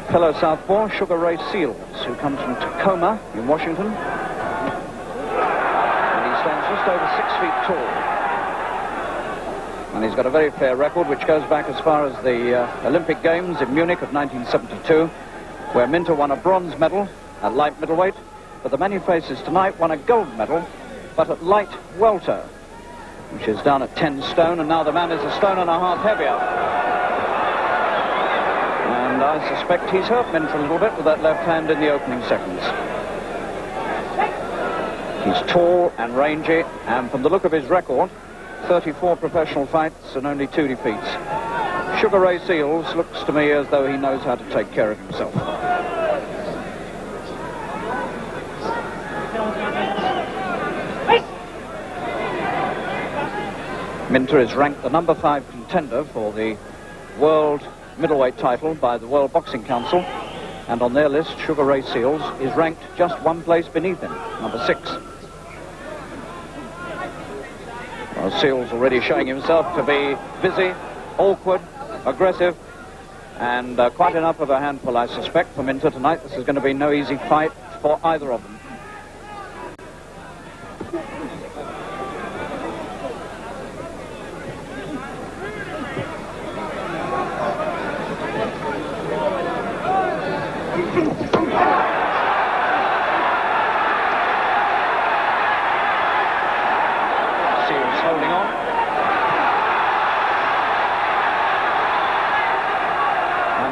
fellow southpaw, Sugar Ray Seales, who comes from Tacoma in Washington. And he stands just over 6 feet tall. And he's got a very fair record, which goes back as far as the Olympic Games in Munich of 1972, where Minter won a bronze medal at light middleweight. But the man he faces tonight won a gold medal, but at light welter, which is down at 10 stone, and now the man is a stone and a half heavier. And I suspect he's hurt Minter a little bit with that left hand in the opening seconds. He's tall and rangy, and from the look of his record, 34 professional fights and only 2 defeats. Sugar Ray Seales looks to me as though he knows how to take care of himself. Minter is ranked the number 5 contender for the world middleweight title by the World Boxing Council, and on their list, Sugar Ray Seales is ranked just 1 place beneath him, number 6. Well, Seales already showing himself to be busy, awkward, aggressive, and quite enough of a handful, I suspect, for Minter tonight. This is going to be no easy fight for either of them.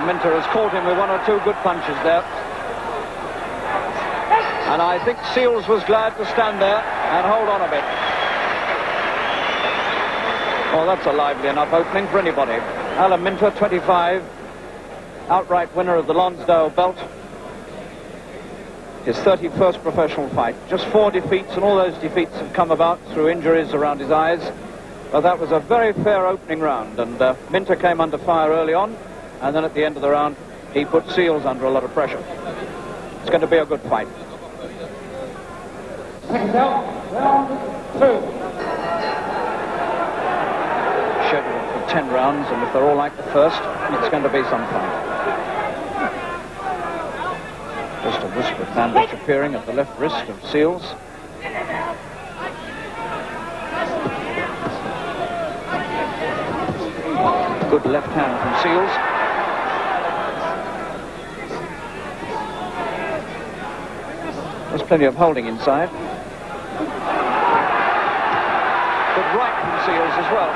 Minter has caught him with 1 or 2 good punches there. And I think Seales was glad to stand there and hold on a bit. Well, that's a lively enough opening for anybody. Alan Minter, 25, outright winner of the Lonsdale belt. His 31st professional fight. Just 4 defeats, and all those defeats have come about through injuries around his eyes. But that was a very fair opening round, and Minter came under fire early on. And then at the end of the round, he put Seales under a lot of pressure. It's going to be a good fight. Round 2. Scheduled for 10 rounds, and if they're all like the first, it's going to be some fun. Just a wisp of bandage appearing at the left wrist of Seales. Good left hand from Seales. There's plenty of holding inside. Good right from Seales as well.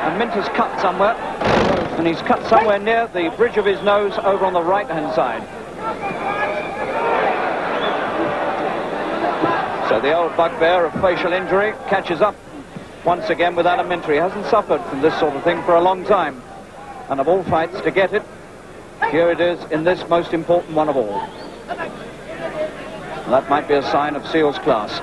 And Minter's cut somewhere. And he's cut somewhere near the bridge of his nose over on the right-hand side. So the old bugbear of facial injury catches up once again with Alan Minter. He hasn't suffered from this sort of thing for a long time. And of all fights to get it, here it is in this most important one of all. That might be a sign of Seales' class.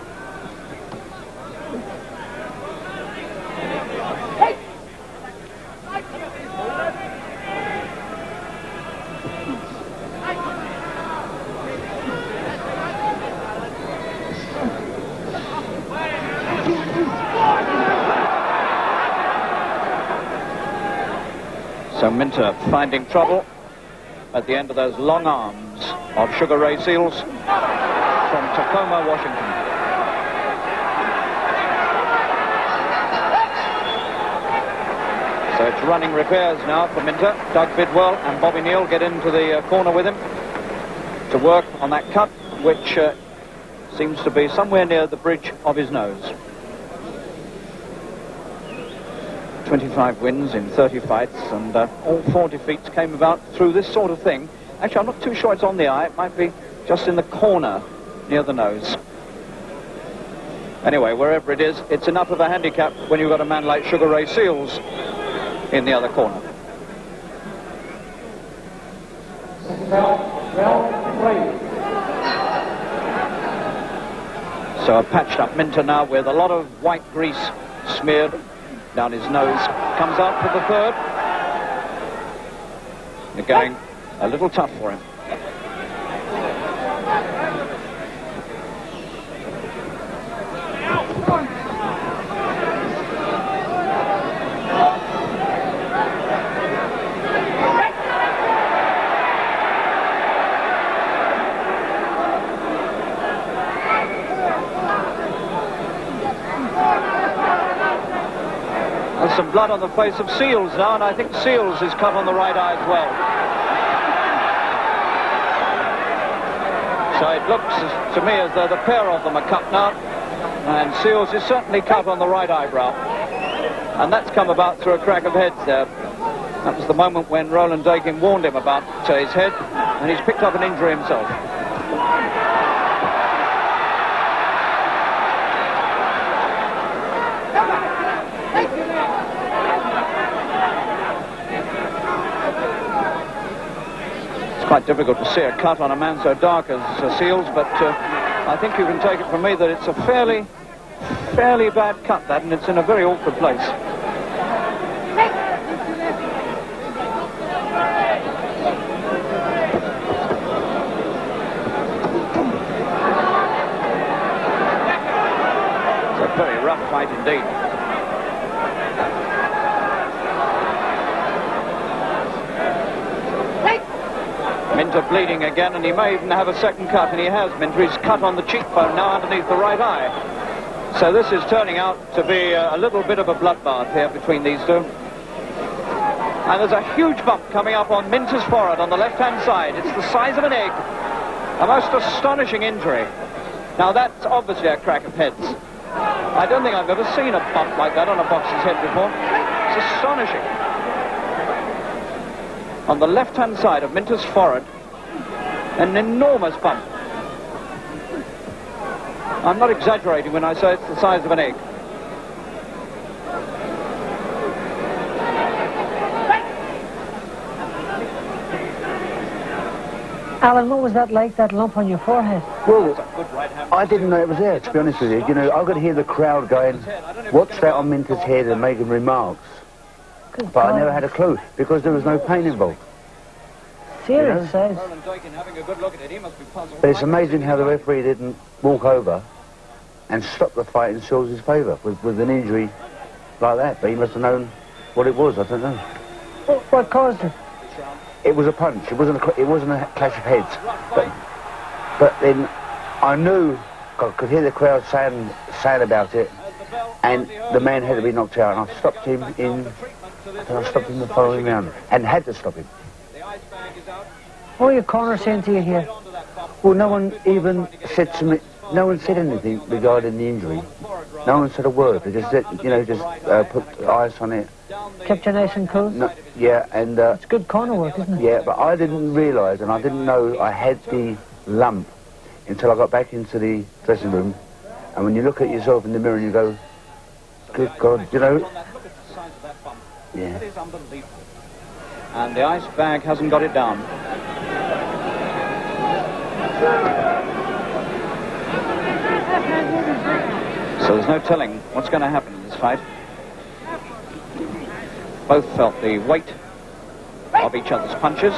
So Minter finding trouble at the end of those long arms of Sugar Ray Seales from Tacoma, Washington. So it's running repairs now for Minter. Doug Bidwell and Bobby Neal get into the corner with him to work on that cut, which seems to be somewhere near the bridge of his nose. 25 wins in 30 fights, and all 4 defeats came about through this sort of thing. Actually, I'm not too sure it's on the eye. It might be just in the corner near the nose. Anyway, wherever it is, it's enough of a handicap when you've got a man like Sugar Ray Seales in the other corner. So a patched up Minter now with a lot of white grease smeared down his nose. Comes out for the 3rd. They're going a little tough for him. There's some blood on the face of Seals now, and I think Seals is cut on the right eye as well. So it looks to me as though the pair of them are cut now, and Seals is certainly cut on the right eyebrow. And that's come about through a crack of heads there. That was the moment when Roland Dakin warned him about his head, and he's picked up an injury himself. It's quite difficult to see a cut on a man so dark as Seals, but I think you can take it from me that it's a fairly bad cut, that, and it's in a very awkward place. Very rough fight indeed. Minter bleeding again, and he may even have a second cut, and he has. Minter is cut on the cheekbone now underneath the right eye. So this is turning out to be a little bit of a bloodbath here between these two. And there's a huge bump coming up on Minter's forehead on the left-hand side. It's the size of an egg. A most astonishing injury. Now that's obviously a crack of heads. I don't think I've ever seen a bump like that on a boxer's head before. It's astonishing. On the left-hand side of Minter's forehead, an enormous bump. I'm not exaggerating when I say it's the size of an egg. Alan, what was that like, that lump on your forehead? Well, I didn't know it was there, to be honest with you. You know, I could hear the crowd going, what's that on Minter's head, and making remarks. Good But God. I never had a clue, because there was no pain involved. Serious size. But it's amazing how the referee didn't walk over and stop the fight in Seals' favour with an injury like that. But he must have known what it was, I don't know. What caused it? It was a punch. It wasn't a clash of heads. But then I knew, I could hear the crowd saying about it, and the man had to be knocked out. And I stopped him the following round, and had to stop him. What were your corner saying to you here? Well, no one even said to me. No one said anything regarding the injury. No one said a word. They just said, put ice on it. Kept you nice and cool? No, yeah, and It's good corner work, isn't it? yeah, but I didn't realise, and I didn't know I had the lump until I got back into the dressing room. And when you look at yourself in the mirror and you go, good God, you know. Yeah. It is unbelievable. And the ice bag hasn't got it down. So there's no telling what's going to happen in this fight. Both felt the weight of each other's punches.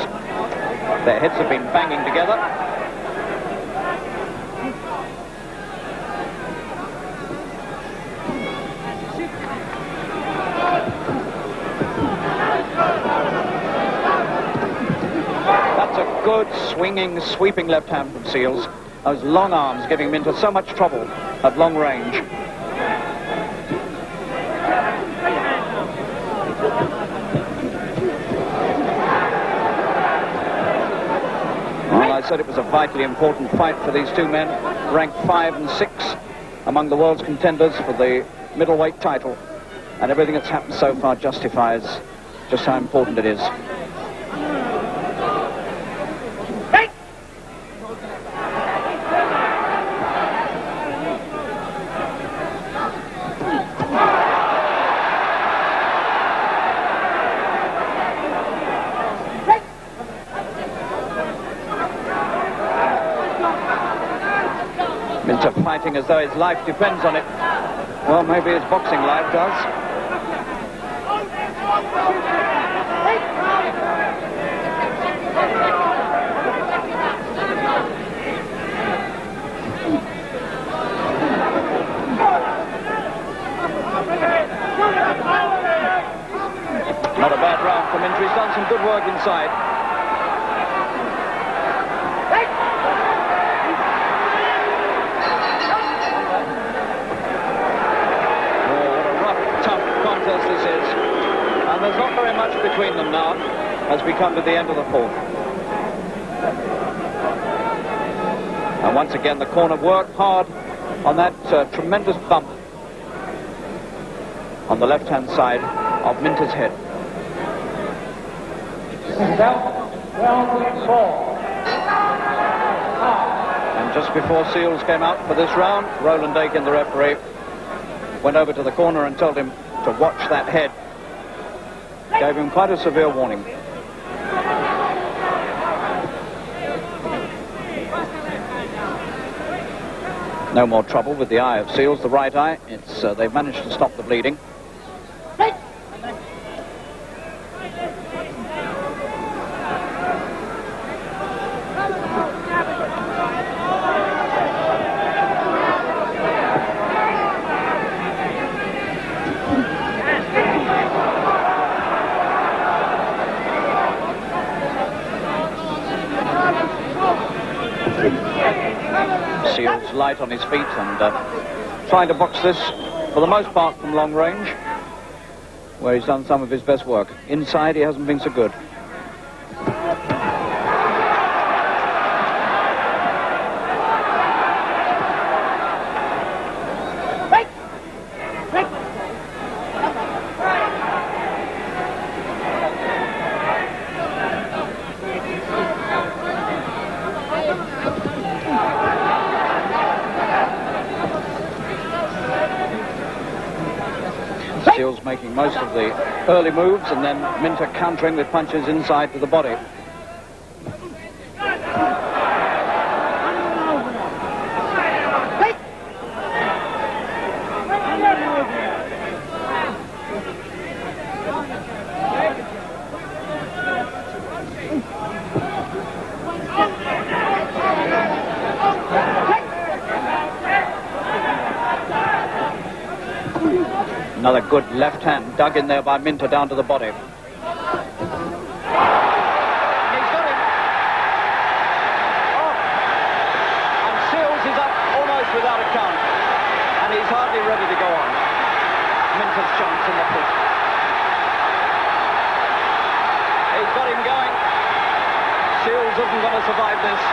Their heads have been banging together. That's a good, swinging, sweeping left hand from Seals. Those long arms giving Minter so much trouble at long range. Well, I said it was a vitally important fight for these two men, ranked 5 and 6 among the world's contenders for the middleweight title. And everything that's happened so far justifies just how important it is. Minter fighting as though his life depends on it. Well, maybe his boxing life does. Not a bad round for Minter. He's done some good work inside. Seals as this is. And there's not very much between them now as we come to the end of the fourth. And once again, the corner worked hard on that tremendous bump on the left-hand side of Minter's head. Round 4. And just before Seals came out for this round, Roland Dakin, the referee, went over to the corner and told him to watch that head. Gave him quite a severe warning. No more trouble with the eye of Seals, the right eye. They've managed to stop the bleeding. Seals light on his feet and trying to box this for the most part from long range, where he's done some of his best work. Inside he hasn't been so good. Seals making most of the early moves and then Minter countering with punches inside to the body. Another good left hand dug in there by Minter down to the body. And he's got him. Oh. And Seals is up almost without a count. And he's hardly ready to go on. Minter's chance in the pit. He's got him going. Seals isn't going to survive this.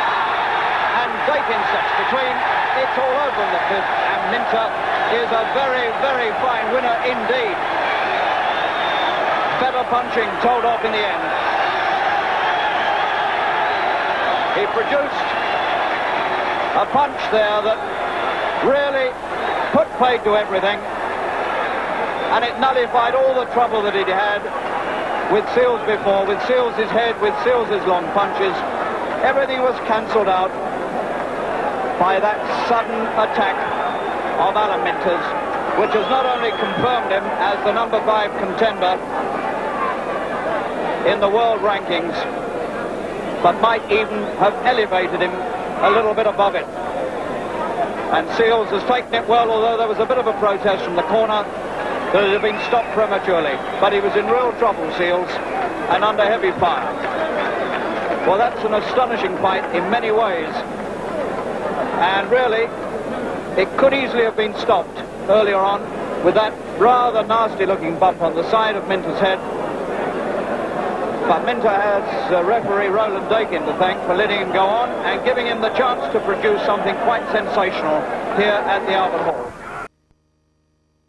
And Dakin steps between. It's all over in the fifth. And Minter is a very, very fine winner indeed. Better punching told off in the end. He produced a punch there that really put paid to everything, and it nullified all the trouble that he'd had with Seals before, with Seals' head, with Seals' long punches. Everything was cancelled out by that sudden attack of Alan Minter's, which has not only confirmed him as the number 5 contender in the world rankings, but might even have elevated him a little bit above it. And Seals has taken it well, although there was a bit of a protest from the corner that it had been stopped prematurely. But he was in real trouble, Seals, and under heavy fire. Well, that's an astonishing fight in many ways. And really, it could easily have been stopped earlier on with that rather nasty-looking bump on the side of Minter's head. But Minter has referee Roland Dakin to thank for letting him go on and giving him the chance to produce something quite sensational here at the Albert Hall.